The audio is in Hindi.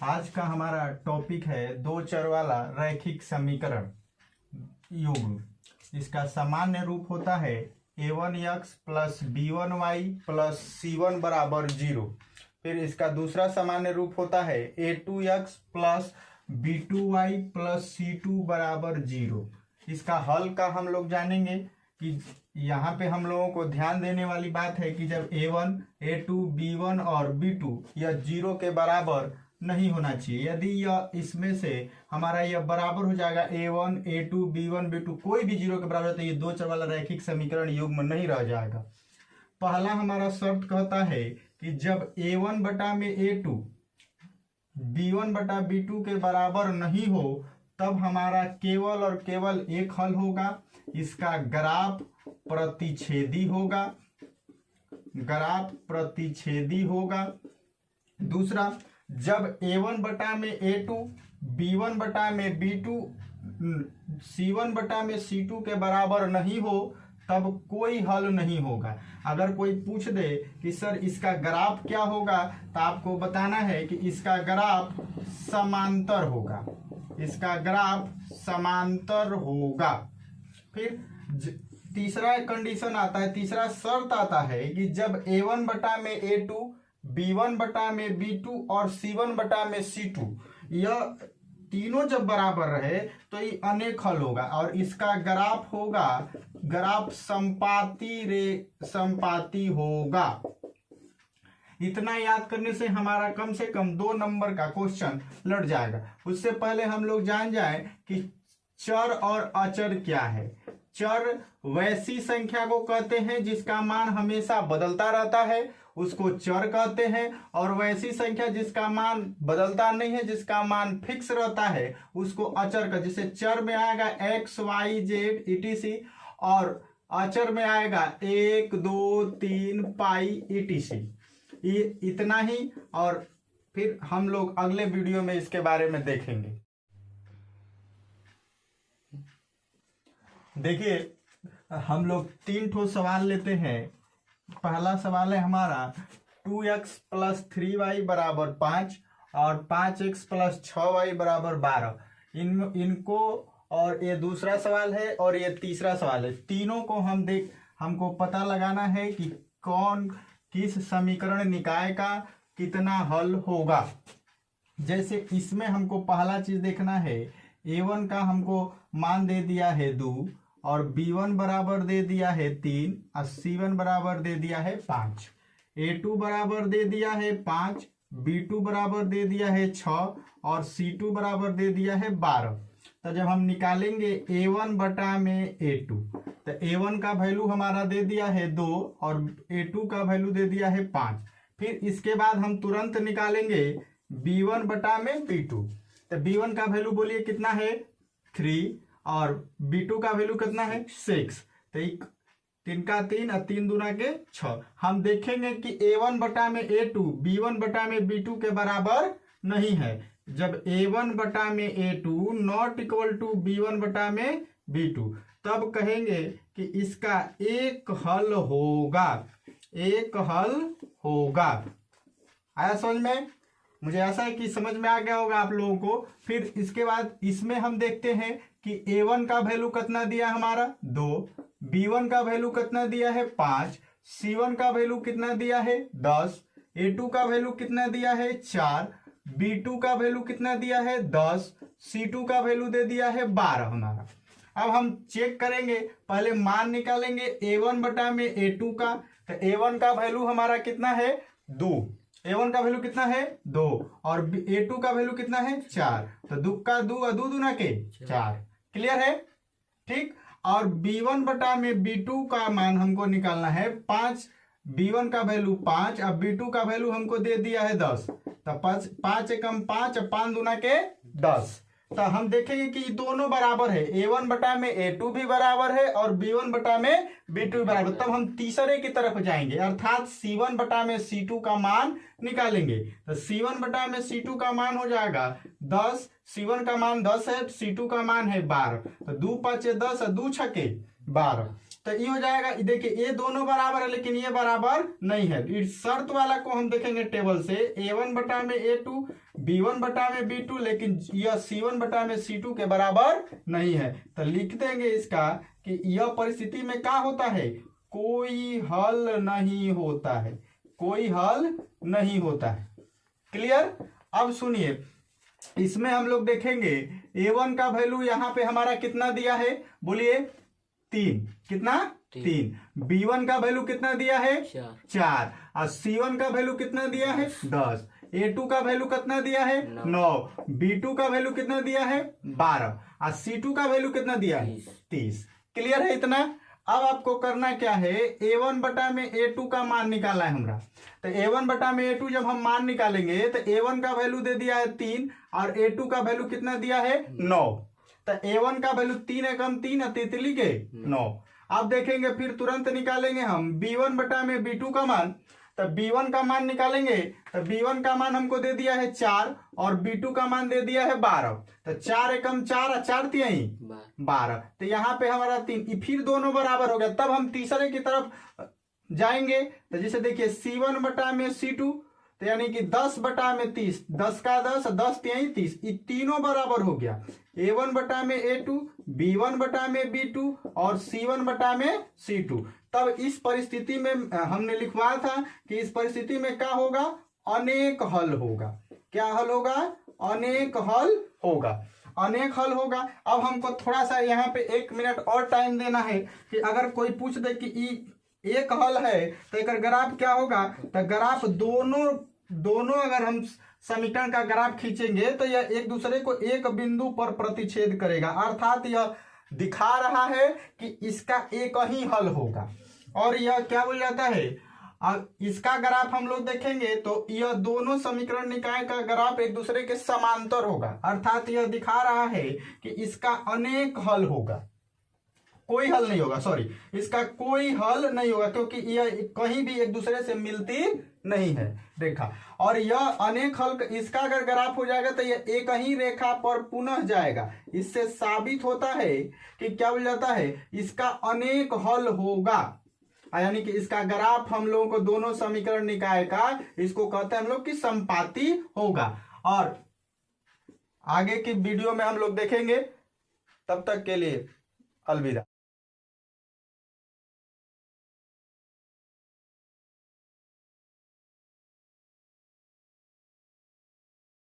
आज का हमारा टॉपिक है दो चर वाला रैखिक समीकरण युग्म। इसका सामान्य रूप होता है a1x plus b1y plus c1 बराबर 0। फिर इसका दूसरा सामान्य रूप होता है a2x plus b2y plus c2 बराबर 0। इसका हल का हम लोग जानेंगे कि यहाँ पे हम लोगों को ध्यान देने वाली बात है कि जब a1, a2, b1 और b2 यह 0 के बराबर नहीं होना चाहिए। यदि यह इसमें से हमारा यह बराबर हो जाएगा a1, a2, b1, b2 कोई भी 0 के बराबर है तो ये दो चर वाला रैखिक समीकरण युग्म नहीं रह जाएगा। पहला हमारा शर्त कहता है कि जब a1 बटा में a2 b1 बटा b2 के बराबर नहीं हो तब हमारा केवल और केवल एक हल होगा, इसका ग्राफ प्रतिच्छेदी होगा। ग्राफ प्रतिच्छेदी होगा। दूसरा, जब a1 बटा में a2 b1 बटा में b2 c1 बटा में c2 के बराबर नहीं हो तब कोई हल नहीं होगा। अगर कोई पूछ दे कि सर इसका ग्राफ क्या होगा तो आपको बताना है कि इसका ग्राफ समांतर होगा। इसका ग्राफ समांतर होगा। फिर तीसरा कंडीशन आता है, तीसरा शर्त आता है कि जब a1 बटा में a2 b1 बटा में b2 और c1 बटा में c2 यह तीनों जब बराबर रहे तो ये अनेक हल होगा और इसका ग्राफ होगा, ग्राफ संपाती होगा। इतना याद करने से हमारा कम से कम 2 नंबर का क्वेश्चन लड़ जाएगा। उससे पहले हम लोग जान जाएं कि चर और अचर क्या है। चर वैसी संख्या को कहते हैं जिसका मान हमेशा बदलता रहता है, उसको चर कहते हैं। और वैसी संख्या जिसका मान बदलता नहीं है, जिसका मान फिक्स रहता है, उसको अचर का, जैसे चर में आएगा x, y, z etc और अचर में आएगा 1, 2, 3 पाई etc। ये इतना ही, और फिर हम लोग अगले वीडियो में इसके बारे में देखेंगे। देखिए, हम लोग 3 ठो सवाल लेते हैं। पहला सवाल है हमारा 2x प्लस 3y बराबर 5 और 5x प्लस 6y बराबर 12। इनको और ये दूसरा सवाल है और ये तीसरा सवाल है। तीनों को हमको पता लगाना है कि कौन किस समीकरण निकाय का कितना हल होगा। जैसे इसमें हमको पहला चीज देखना है, a1 का हमको मान दे दिया है 2 और b1 बराबर दे दिया है 3 और c1 बराबर दे दिया है 5। a2 बराबर दे दिया है 5, b2 बराबर दे दिया है 6 और c2 बराबर दे दिया है 12। तो जब हम निकालेंगे a1 बटा में a2 तो a1 का वैल्यू हमारा दे दिया है 2 और a2 का वैल्यू दे दिया है 5। फिर इसके बाद हम तुरंत निकालेंगे b1 बटा में b2। तो b1 का वैल्यू बोलिए कितना है 3 और b2 का वैल्यू कितना है 6। तो 3 का 3 और 3 दूना के 6। हम देखेंगे कि a1 बटा में a2 b1 बटा में b2 के बराबर नहीं है। जब a1 बटा में a2 not equal to b1 बटा में b2 तब कहेंगे कि इसका एक हल होगा। एक हल होगा। आया समझ में? मुझे ऐसा है कि समझ में आ गया होगा आप लोगों को। फिर इसके बाद इसमें हम देखते हैं कि a1 का वैल्यू कितना दिया हमारा 2, b1 का वैल्यू कितना दिया है 5, c1 का वैल्यू कितना दिया है 10, a2 का वैल्यू कितना दिया है 4, b2 का वैल्यू कितना दिया है 10, c2 का वैल्यू दे दिया है 12 हमारा। अब हम चेक करेंगे, पहले मान निकालेंगे a1 बटा में a2 का। तो a1 का वैल्यू हमारा कितना है 2, a1 का वैल्यू कितना है 2 और a2 का वैल्यू कितना है 4। तो 2 का 2 और 2 दूना के 4। क्लियर है? ठीक। और b1 बटा में b2 का मान हमको निकालना है 5। b1 का वैल्यू 5 और b2 का वैल्यू हमको दे दिया है 10। तो 5 एकम 5 और 5 दूना के 10। तो हम देखेंगे कि दोनों बराबर है, a1 बटा में a2 भी बराबर है और b1 बटा में b2 भी बराबर। तब हम तीसरे की तरफ जाएंगे अर्थात c1 बटा में c2 का मान निकालेंगे। तो c1 बटा में c2 का मान हो जाएगा 10। c1 का मान 10 है, c2 का मान है 12। तो 2 5 10 और 2 6 12। तो ये हो जाएगा, देखिए ये दोनों बराबर है लेकिन ये बराबर नहीं है। इस शर्त वाला को हम देखेंगे टेबल से, a1 बटा में a2, b1 बटा में b2, लेकिन यह c1 बटा में c2 के बराबर नहीं है। तो लिख देंगे इसका कि यह परिस्थिति में क्या होता है, कोई हल नहीं होता है, कोई हल नहीं होता है। क्लियर। अब सुनिए, इसमें हम लोग देखेंगे a1 का वैल्यू यहाँ पे हमारा कितना दिया है, बोलिए 3, कितना 3। b1 का वैल्यू कितना दिया है 4, और c1 का वैल्यू कितना दिया है 10, a2 का वैल्यू कितना दिया है 9, b2 का वैल्यू कितना दिया है 12, और c2 का वैल्यू कितना दिया है 30। क्लियर है इतना। अब आपको करना क्या है, a1 बटा में a2 का मान निकालना है हमरा। तो a1 बटा में a2 जब हम मान निकालेंगे तो a1 का वैल्यू दे दिया है 3 और a2 का वैल्यू कितना दिया है 9। तो a1 का वैल्यू 3 एकम 3 और तितली के 9। अब देखेंगे फिर तुरंत निकालेंगे हम b1 बटा में b2 का मान। तो b1 का मान निकालेंगे तो b1 का मान हमको दे दिया है 4 और b2 का मान दे दिया है 12। तो 4 एकम 4 और 4 तिहाई 12। तो यहाँ पे हमारा 3, फिर दोनों बराबर हो गया। तब हम तीसरे की तरफ जाएंगे। तो जैसे देखिए c1 बटा में c2, तो यानी कि 10 बटा में 30, 10 का 10, 10 तिहाई 30, ये तीनों बराबर हो गया। a1 बटा में a2, b1 बटा में b2 और c1 बटा में c2। तब इस परिस्थिति में हमने लिखवाया था कि इस परिस्थिति में क्या होगा, अनेक हल होगा। क्या हल होगा, अनेक हल होगा, अनेक हल होगा। अब हमको थोड़ा सा यहाँ पे 1 मिनट और टाइम देना है कि अगर कोई पूछ दे कि एक हल है तो एक ग्राफ क्या होगा। तो ग्राफ दोनों अगर हम समीकरण का ग्राफ खींचेंगे तो यह एक दूसरे को एक बिंदु पर प्रतिच्छेद करेगा, अर्थात यह दिखा रहा है कि इसका एक ही हल होगा। और यह क्या बोल जाता है, इसका ग्राफ हम लोग देखेंगे तो यह दोनों समीकरण निकाय का ग्राफ एक दूसरे के समांतर होगा, अर्थात यह दिखा रहा है कि इसका अनेक हल होगा, कोई हल नहीं होगा, सॉरी इसका कोई हल नहीं होगा, क्योंकि यह कहीं भी एक दूसरे से मिलती नहीं है रेखा। और यह अनेक हल, इसका अगर ग्राफ हो जाएगा तो यह एक ही रेखा पर पुनः जाएगा। इससे साबित होता है कि क्या बोल जाता है, इसका अनेक हल होगा, यानी कि इसका ग्राफ हम लोगों को दोनों समीकरण निकाय का, इसको कहते हैं हम लोग कि संपाती होगा। और आगे की वीडियो में हम लोग देखेंगे। तब तक के लिए अलविदा।